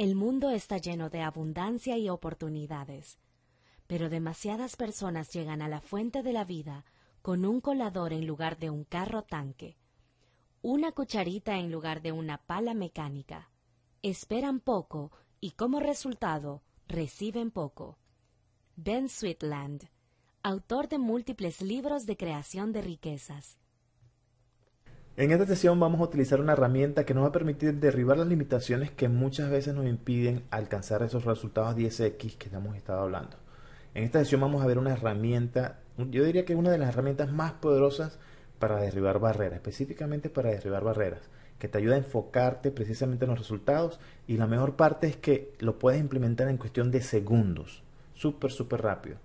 El mundo está lleno de abundancia y oportunidades, pero demasiadas personas llegan a la fuente de la vida con un colador en lugar de un carro tanque, una cucharita en lugar de una pala mecánica. Esperan poco y como resultado reciben poco. Ben Sweetland, autor de múltiples libros de creación de riquezas. En esta sesión vamos a utilizar una herramienta que nos va a permitir derribar las limitaciones que muchas veces nos impiden alcanzar esos resultados 10x que hemos estado hablando. En esta sesión vamos a ver una herramienta, yo diría que es una de las herramientas más poderosas para derribar barreras, específicamente para derribar barreras, que te ayuda a enfocarte precisamente en los resultados, y la mejor parte es que lo puedes implementar en cuestión de segundos, súper rápido.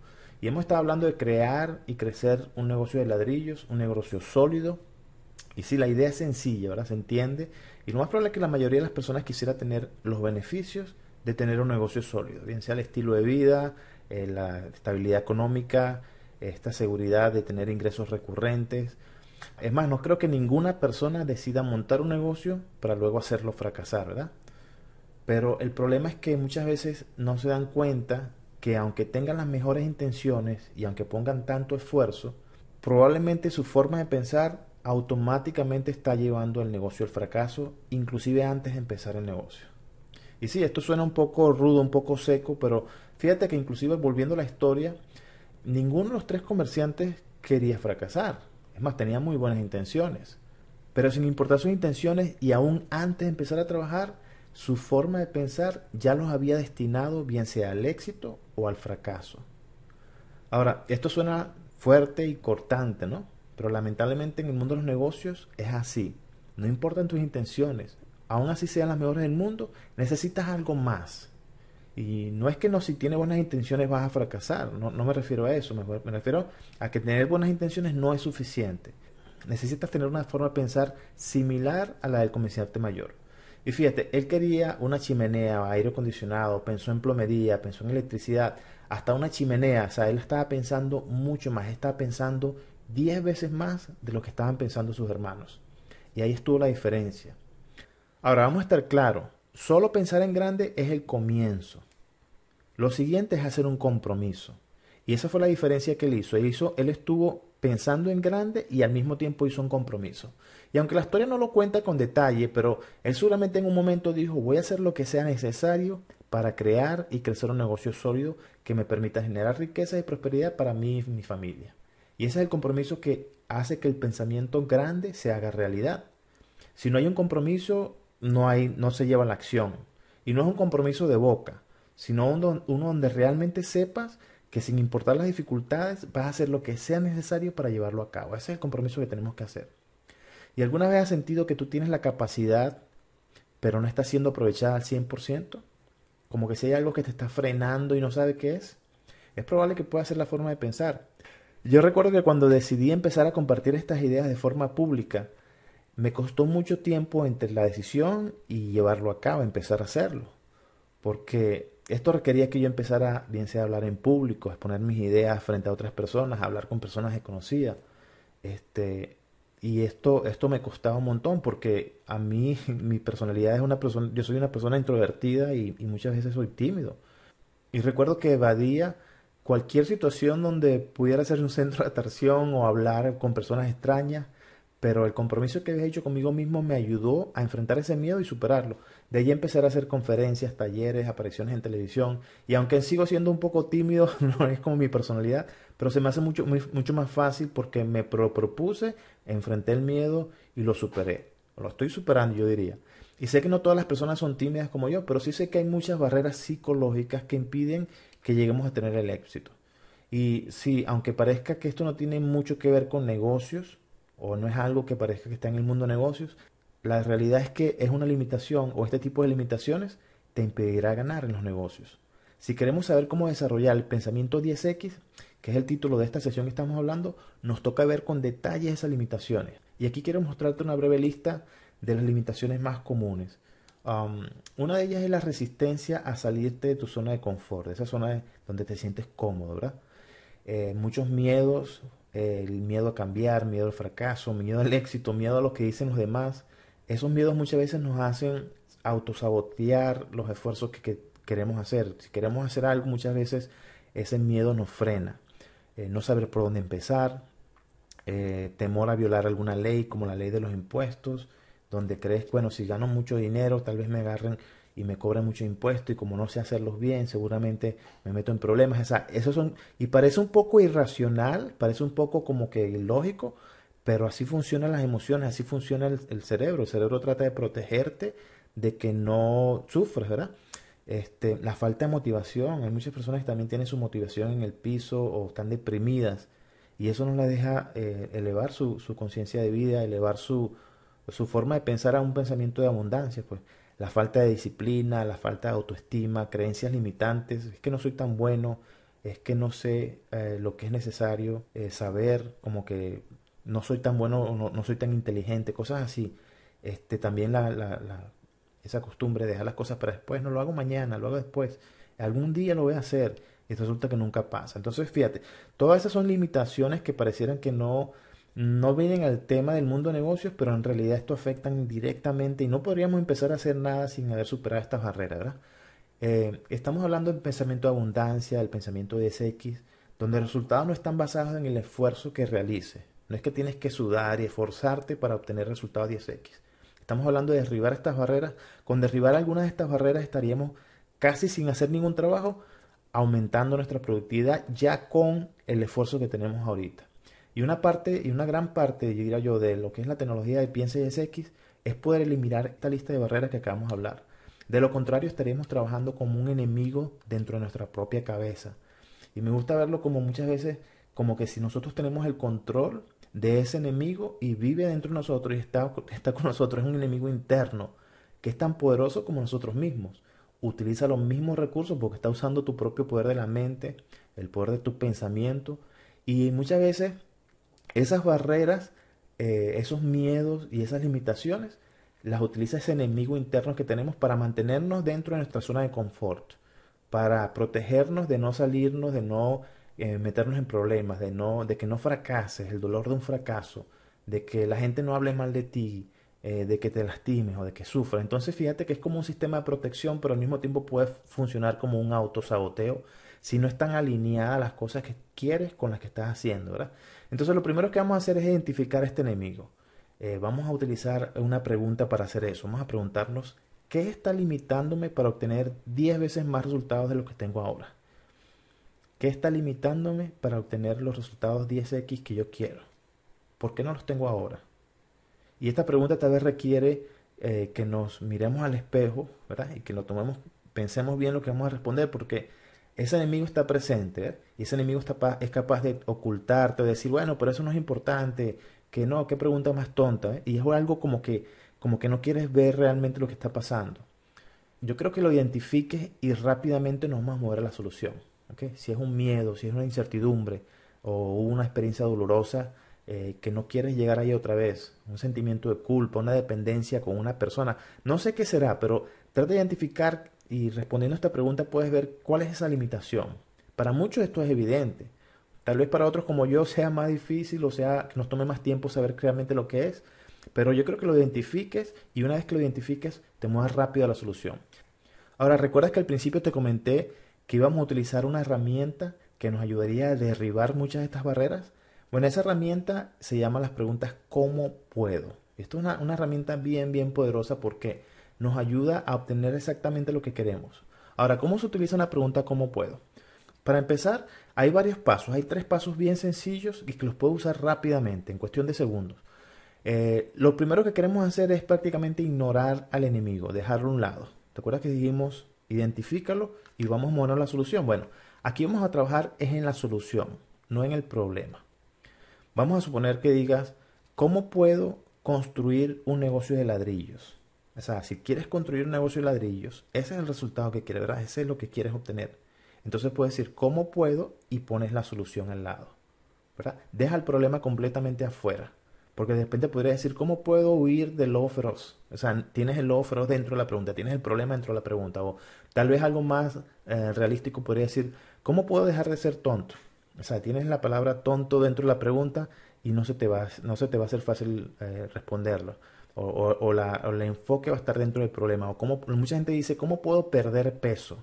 Y hemos estado hablando de crear y crecer un negocio de ladrillos, un negocio sólido. Y sí, la idea es sencilla, ¿verdad? Se entiende. Y lo más probable es que la mayoría de las personas quisiera tener los beneficios de tener un negocio sólido, bien sea el estilo de vida, la estabilidad económica, esta seguridad de tener ingresos recurrentes. Es más, no creo que ninguna persona decida montar un negocio para luego hacerlo fracasar, ¿verdad? Pero el problema es que muchas veces no se dan cuenta que aunque tengan las mejores intenciones y aunque pongan tanto esfuerzo, probablemente su forma de pensar automáticamente está llevando el negocio al fracaso, inclusive antes de empezar el negocio. Y sí, esto suena un poco rudo, un poco seco, pero fíjate que inclusive volviendo a la historia, ninguno de los tres comerciantes quería fracasar. Es más, tenían muy buenas intenciones. Pero sin importar sus intenciones y aún antes de empezar a trabajar, su forma de pensar ya los había destinado bien sea al éxito o al fracaso. Ahora, esto suena fuerte y cortante, ¿no? Pero lamentablemente en el mundo de los negocios es así. No importan tus intenciones, aún así sean las mejores del mundo, necesitas algo más. Y no es que no, si tienes buenas intenciones vas a fracasar, no me refiero a eso, me refiero a que tener buenas intenciones no es suficiente. Necesitas tener una forma de pensar similar a la del comerciante mayor. Y fíjate, él quería una chimenea, aire acondicionado, pensó en plomería, pensó en electricidad, hasta una chimenea. O sea, él estaba pensando mucho más, estaba pensando 10 veces más de lo que estaban pensando sus hermanos. Y ahí estuvo la diferencia. Ahora vamos a estar claros, solo pensar en grande es el comienzo. Lo siguiente es hacer un compromiso. Y esa fue la diferencia que él hizo. Él estuvo pensando en grande y al mismo tiempo hizo un compromiso. Y aunque la historia no lo cuenta con detalle, pero él seguramente en un momento dijo, voy a hacer lo que sea necesario para crear y crecer un negocio sólido que me permita generar riqueza y prosperidad para mí y mi familia. Y ese es el compromiso que hace que el pensamiento grande se haga realidad. Si no hay un compromiso, no se lleva a la acción. Y no es un compromiso de boca, sino uno donde realmente sepas que sin importar las dificultades vas a hacer lo que sea necesario para llevarlo a cabo. Ese es el compromiso que tenemos que hacer. ¿Y alguna vez has sentido que tú tienes la capacidad, pero no está siendo aprovechada al 100%? Como que si hay algo que te está frenando y no sabes qué es probable que pueda ser la forma de pensar. Yo recuerdo que cuando decidí empezar a compartir estas ideas de forma pública, me costó mucho tiempo entre la decisión y llevarlo a cabo, empezar a hacerlo. Porque esto requería que yo empezara, bien sea a hablar en público, exponer mis ideas frente a otras personas, hablar con personas desconocidas. Este, y esto me costaba un montón porque a mí mi personalidad es una persona, yo soy una persona introvertida y muchas veces soy tímido. Y recuerdo que evadía cualquier situación donde pudiera ser un centro de atracción o hablar con personas extrañas, pero el compromiso que había hecho conmigo mismo me ayudó a enfrentar ese miedo y superarlo. De ahí empezar a hacer conferencias, talleres, apariciones en televisión, y aunque sigo siendo un poco tímido, no es como mi personalidad, pero se me hace mucho más fácil porque me propuse, enfrenté el miedo y lo superé. Lo estoy superando, yo diría. Y sé que no todas las personas son tímidas como yo, pero sí sé que hay muchas barreras psicológicas que impiden que lleguemos a tener el éxito. Y sí, aunque parezca que esto no tiene mucho que ver con negocios, o no es algo que parezca que está en el mundo de negocios, la realidad es que es una limitación o este tipo de limitaciones te impedirá ganar en los negocios. Si queremos saber cómo desarrollar el pensamiento 10X, que es el título de esta sesión que estamos hablando, nos toca ver con detalle esas limitaciones. Y aquí quiero mostrarte una breve lista de las limitaciones más comunes. Una de ellas es la resistencia a salirte de tu zona de confort, de esa donde te sientes cómodo, ¿verdad? Muchos miedos, el miedo a cambiar, miedo al fracaso, miedo al éxito, miedo a lo que dicen los demás. Esos miedos muchas veces nos hacen autosabotear los esfuerzos que queremos hacer. Si queremos hacer algo, muchas veces ese miedo nos frena. No saber por dónde empezar, temor a violar alguna ley, como la ley de los impuestos, donde crees, bueno, si gano mucho dinero, tal vez me agarren y me cobren mucho impuesto, y como no sé hacerlos bien, seguramente me meto en problemas. Esos son, y parece un poco irracional, parece un poco como que ilógico, pero así funcionan las emociones, así funciona el cerebro. El cerebro trata de protegerte de que no sufres, ¿verdad? La falta de motivación. Hay muchas personas que también tienen su motivación en el piso o están deprimidas, y eso no les deja elevar su conciencia de vida, elevar su forma de pensar a un pensamiento de abundancia. Pues la falta de disciplina, la falta de autoestima, creencias limitantes, es que no soy tan bueno, es que no sé lo que es necesario saber, como que no soy tan bueno o no soy tan inteligente, cosas así. También esa costumbre de dejar las cosas para después, no lo hago mañana, lo hago después, algún día lo voy a hacer, y resulta que nunca pasa. Entonces, fíjate, todas esas son limitaciones que parecieran que no vienen al tema del mundo de negocios, pero en realidad esto afectan directamente, y no podríamos empezar a hacer nada sin haber superado estas barreras, ¿verdad? Estamos hablando del pensamiento de abundancia, del pensamiento de SX, donde los resultados no están basados en el esfuerzo que realices. No es que tienes que sudar y esforzarte para obtener resultados 10X. Estamos hablando de derribar estas barreras. Con derribar algunas de estas barreras estaríamos casi sin hacer ningún trabajo, aumentando nuestra productividad ya con el esfuerzo que tenemos ahorita. Y una parte, y una gran parte, diría yo, de lo que es la tecnología de Piensa y SX es poder eliminar esta lista de barreras que acabamos de hablar. De lo contrario, estaríamos trabajando como un enemigo dentro de nuestra propia cabeza. Y me gusta verlo como muchas veces, como que si nosotros tenemos el control de ese enemigo y vive dentro de nosotros y está con nosotros, es un enemigo interno que es tan poderoso como nosotros mismos. Utiliza los mismos recursos porque está usando tu propio poder de la mente, el poder de tu pensamiento, y muchas veces esas barreras, esos miedos y esas limitaciones las utiliza ese enemigo interno que tenemos para mantenernos dentro de nuestra zona de confort, para protegernos de no salirnos, de no meternos en problemas, de que no fracases, el dolor de un fracaso, de que la gente no hable mal de ti, de que te lastimes o de que sufras. Entonces fíjate que es como un sistema de protección, pero al mismo tiempo puede funcionar como un autosaboteo si no están alineadas las cosas que quieres con las que estás haciendo, ¿verdad? Entonces lo primero que vamos a hacer es identificar a este enemigo. Vamos a utilizar una pregunta para hacer eso. Vamos a preguntarnos, ¿qué está limitándome para obtener 10 veces más resultados de lo que tengo ahora? ¿Qué está limitándome para obtener los resultados 10X que yo quiero? ¿Por qué no los tengo ahora? Y esta pregunta tal vez requiere que nos miremos al espejo, ¿verdad? Y que lo tomemos, pensemos bien lo que vamos a responder, porque ese enemigo está presente, ¿eh? Y ese enemigo es capaz de ocultarte, de decir, bueno, pero eso no es importante, que no, qué pregunta más tonta, ¿eh? Y es algo como que no quieres ver realmente lo que está pasando. Yo creo que lo identifiques y rápidamente nos vamos a mover a la solución. ¿Ok? Si es un miedo, si es una incertidumbre o una experiencia dolorosa, que no quieres llegar ahí otra vez, un sentimiento de culpa, una dependencia con una persona, no sé qué será, pero trata de identificar, y respondiendo a esta pregunta puedes ver cuál es esa limitación. Para muchos esto es evidente, tal vez para otros como yo sea más difícil, o sea, que nos tome más tiempo saber realmente lo que es, pero yo creo que lo identifiques, y una vez que lo identifiques te muevas rápido a la solución. Ahora, ¿recuerdas que al principio te comenté que íbamos a utilizar una herramienta que nos ayudaría a derribar muchas de estas barreras? Bueno, esa herramienta se llama las preguntas ¿cómo puedo? Esto es una herramienta bien poderosa porque nos ayuda a obtener exactamente lo que queremos. Ahora, ¿cómo se utiliza una pregunta ¿cómo puedo? Para empezar, hay varios pasos, hay 3 pasos bien sencillos y que los puedo usar rápidamente, en cuestión de segundos. Lo primero que queremos hacer es prácticamente ignorar al enemigo, dejarlo a un lado. ¿Te acuerdas que dijimos identifícalo y vamos a mover la solución? Bueno, aquí vamos a trabajar es en la solución, no en el problema. Vamos a suponer que digas, ¿cómo puedo construir un negocio de ladrillos? O sea, si quieres construir un negocio de ladrillos, ese es el resultado que quieres, ¿verdad? Ese es lo que quieres obtener. Entonces puedes decir, ¿cómo puedo? Y pones la solución al lado, ¿verdad? Deja el problema completamente afuera. Porque de repente podrías decir, ¿cómo puedo huir del lobo feroz? O sea, tienes el lobo feroz dentro de la pregunta, tienes el problema dentro de la pregunta. O tal vez algo más realístico podría decir, ¿cómo puedo dejar de ser tonto? O sea, tienes la palabra tonto dentro de la pregunta y no se te va a hacer fácil responderlo. o el enfoque va a estar dentro del problema. O cómo, mucha gente dice, ¿cómo puedo perder peso?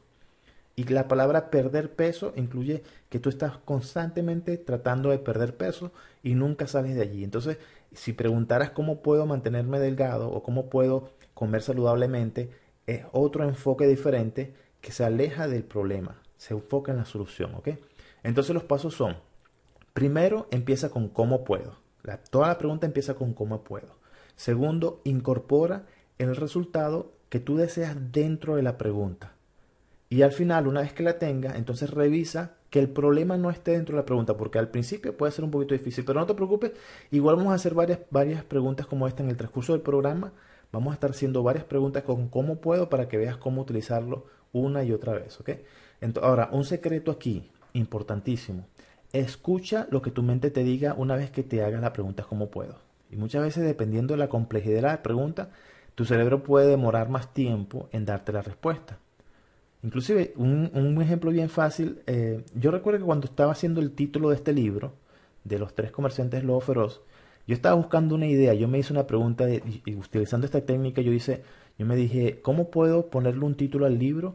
Y la palabra perder peso incluye que tú estás constantemente tratando de perder peso y nunca sales de allí. Entonces, si preguntaras cómo puedo mantenerme delgado o cómo puedo comer saludablemente, es otro enfoque diferente que se aleja del problema, se enfoca en la solución, ¿ok? Entonces los pasos son, primero empieza con cómo puedo. Toda la pregunta empieza con cómo puedo. Segundo, incorpora el resultado que tú deseas dentro de la pregunta. Y al final, una vez que la tengas, entonces revisa que el problema no esté dentro de la pregunta, porque al principio puede ser un poquito difícil, pero no te preocupes, igual vamos a hacer varias preguntas como esta en el transcurso del programa. Vamos a estar haciendo varias preguntas con cómo puedo para que veas cómo utilizarlo una y otra vez, ¿ok? Ahora, un secreto aquí, importantísimo. Escucha lo que tu mente te diga una vez que te hagas la pregunta cómo puedo. Y muchas veces, dependiendo de la complejidad de la pregunta, tu cerebro puede demorar más tiempo en darte la respuesta. Inclusive, un ejemplo bien fácil, yo recuerdo que cuando estaba haciendo el título de este libro, de los 3 comerciantes lobo feroz, yo estaba buscando una idea, yo me hice una pregunta y utilizando esta técnica yo me dije, ¿cómo puedo ponerle un título al libro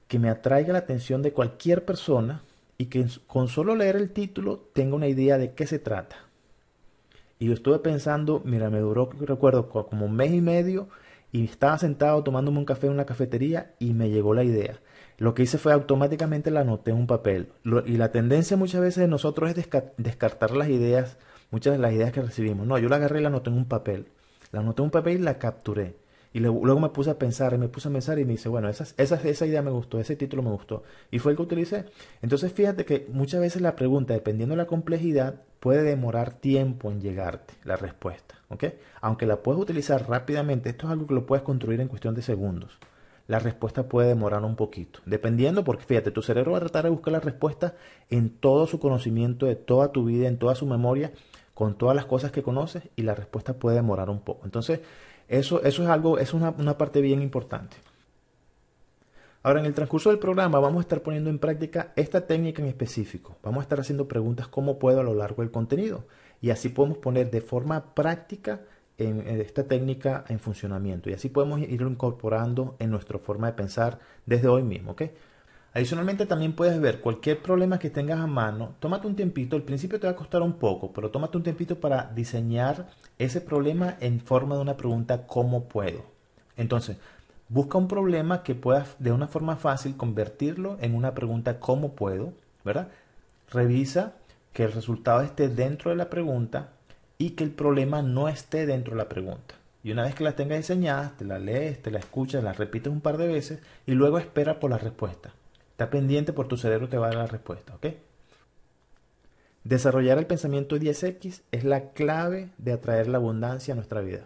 que me atraiga la atención de cualquier persona y que con solo leer el título tenga una idea de qué se trata? Y yo estuve pensando, mira, me duró, recuerdo, como un mes y medio y estaba sentado tomándome un café en una cafetería y me llegó la idea. Lo que hice fue automáticamente la anoté en un papel. Y la tendencia muchas veces de nosotros es descartar las ideas, muchas de las ideas que recibimos. No, yo la agarré y la anoté en un papel. La anoté en un papel y la capturé. Y luego me puse a pensar y me dice, bueno, esa idea me gustó, ese título me gustó. Y fue el que utilicé. Entonces fíjate que muchas veces la pregunta, dependiendo de la complejidad, puede demorar tiempo en llegarte la respuesta, ¿ok? Aunque la puedes utilizar rápidamente, esto es algo que lo puedes construir en cuestión de segundos. La respuesta puede demorar un poquito, dependiendo, porque fíjate, tu cerebro va a tratar de buscar la respuesta en todo su conocimiento, de toda tu vida, en toda su memoria, con todas las cosas que conoces, y la respuesta puede demorar un poco. Entonces, eso es algo, es una parte bien importante. Ahora, en el transcurso del programa vamos a estar poniendo en práctica esta técnica en específico. Vamos a estar haciendo preguntas cómo puedo a lo largo del contenido. Y así podemos poner de forma práctica en esta técnica en funcionamiento. Y así podemos irlo incorporando en nuestra forma de pensar desde hoy mismo, ¿ok? Adicionalmente también puedes ver cualquier problema que tengas a mano, tómate un tiempito, al principio te va a costar un poco, pero tómate un tiempito para diseñar ese problema en forma de una pregunta ¿cómo puedo? Entonces, busca un problema que puedas de una forma fácil convertirlo en una pregunta ¿cómo puedo? ¿Verdad? Revisa que el resultado esté dentro de la pregunta y que el problema no esté dentro de la pregunta. Y una vez que la tengas diseñada, te la lees, te la escuchas, la repites un par de veces y luego espera por la respuesta. Está pendiente por tu cerebro te va a dar la respuesta, ¿ok? Desarrollar el pensamiento 10X es la clave de atraer la abundancia a nuestra vida.